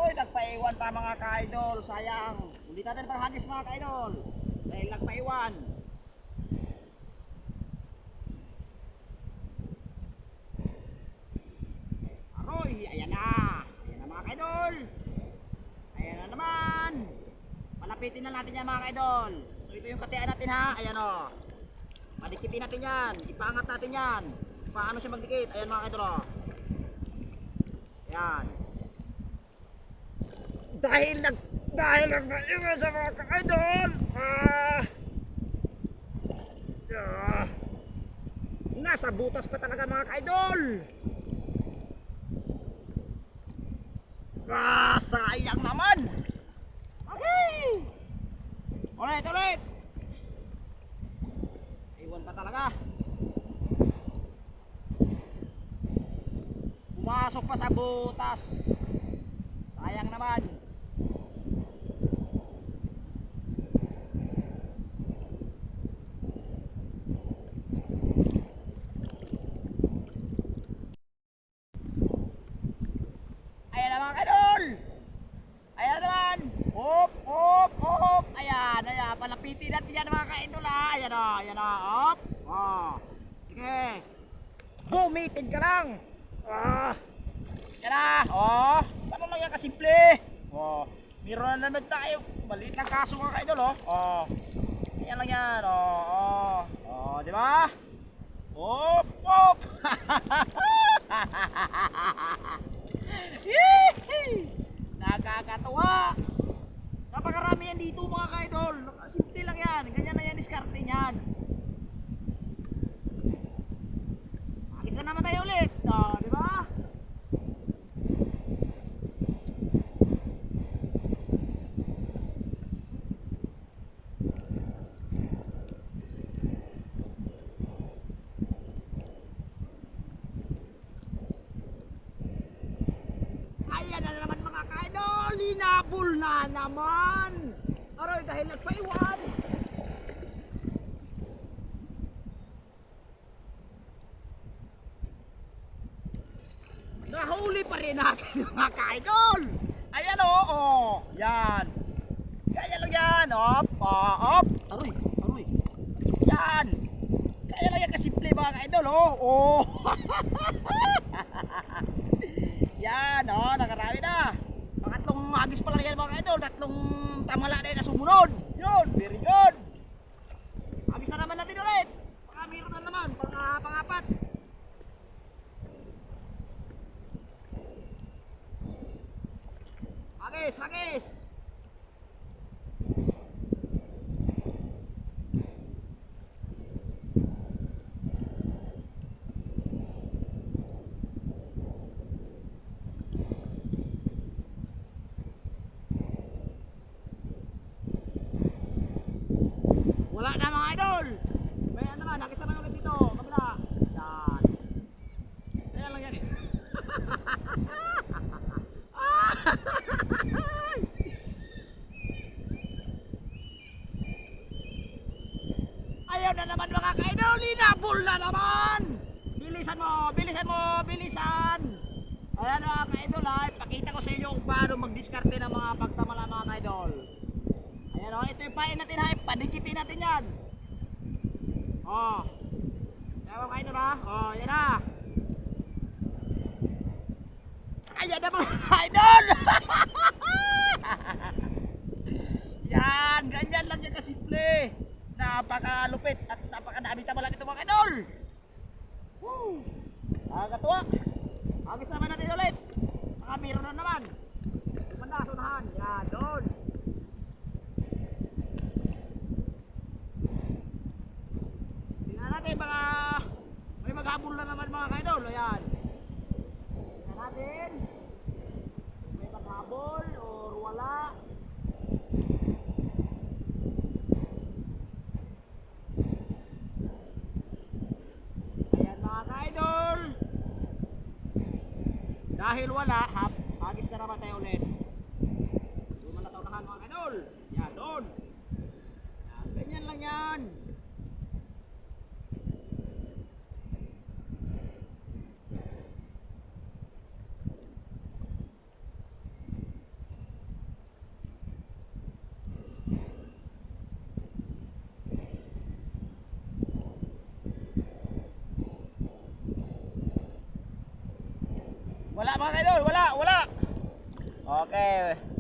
Aroy, nagpaiwan pa mga ka-idol. Sayang. Ulit natin panghagis mga ka-idol. Dahil nagpaiwan. Aroy, ayan na. Ayan na mga ka-idol. Ayan na naman. Palapitin na natin yan mga ka-idol. So ito yung katian natin ha. Ayan o. Padikitin natin yan. Ipaangat natin yan. Paano siya magdikit? Ayan mga ka-idol o. Ayan. Dahil nag-iwan sa mga ka-idol. Nasa butas pa talaga mga ka-idol. Sayang naman. Okay. Ulit. Iwan pa talaga. Pumasok pa sa butas. Sayang naman. Ayan na mga kadol. Ayan naman. Hop. Ayan. Palapitin natin yan mga kaidol ha. Ayan o. Hop. Sige. Bumitin ka lang. Yan na. Ano lang yan kasimple. Meron na naman tayo. Maliit lang kaso mga kaidol Ayan lang yan. Diba? Hop. Nakakatawa. Napakarami yan dito mga ka-idol. Simple lang yan. Ganyan na yan diskarte niyan. Agis na naman tayo ulit. Di ba? Ayan na naman mga ka-idol. Linabol na naman. Aroy dahil nagpaiwan. Nahuli pa rin natin mga ka-idol. Ayan o. Yan. Kaya lang yan. Op. Aroy. Yan. Kaya lang yan kasimple mga ka-idol Yan nakarami na. Pangatlong hagis pa lang yan mga idol. Tatlong tamala na na sumunod. Yun, very good. Hagis na naman natin ulit. Meron na naman, pangapat. Hagis. Wala na mga idol. May ano naman, nakita naman ulit dito. Kabila. Yan. Ayan lang yan. Ayaw na naman mga ka-idol. Linabol na naman. Bilisan. Ayan mga ka-idol pakita ko sa inyo kung paano magdiskarte ng mga pagtamala mga ka-idol. Ayan ito yung pain natin padikitin natin yan. Ayan mga ka-idol yan na. Ayan na mga ka-idol. Yan, ganyan lang yan kasimple. Napakalupit at napakadami tamala nito mga ka-idol. Nakakatuwa. Agis naman natin ulit. Meron na naman. Banda, sunahan. Yan, doon. Tingnan natin baka may maghabol na naman mga ka-idol. Ayan. Tingnan natin. May maghabol or wala. Ayan mga ka-idol. Dahil wala, hagis na naman tayo ulit. Doon na sa unahan mga ka-idol. Yan, doon. Yan, ganyan lang yan. Wala mga idol, wala, wala. Okay.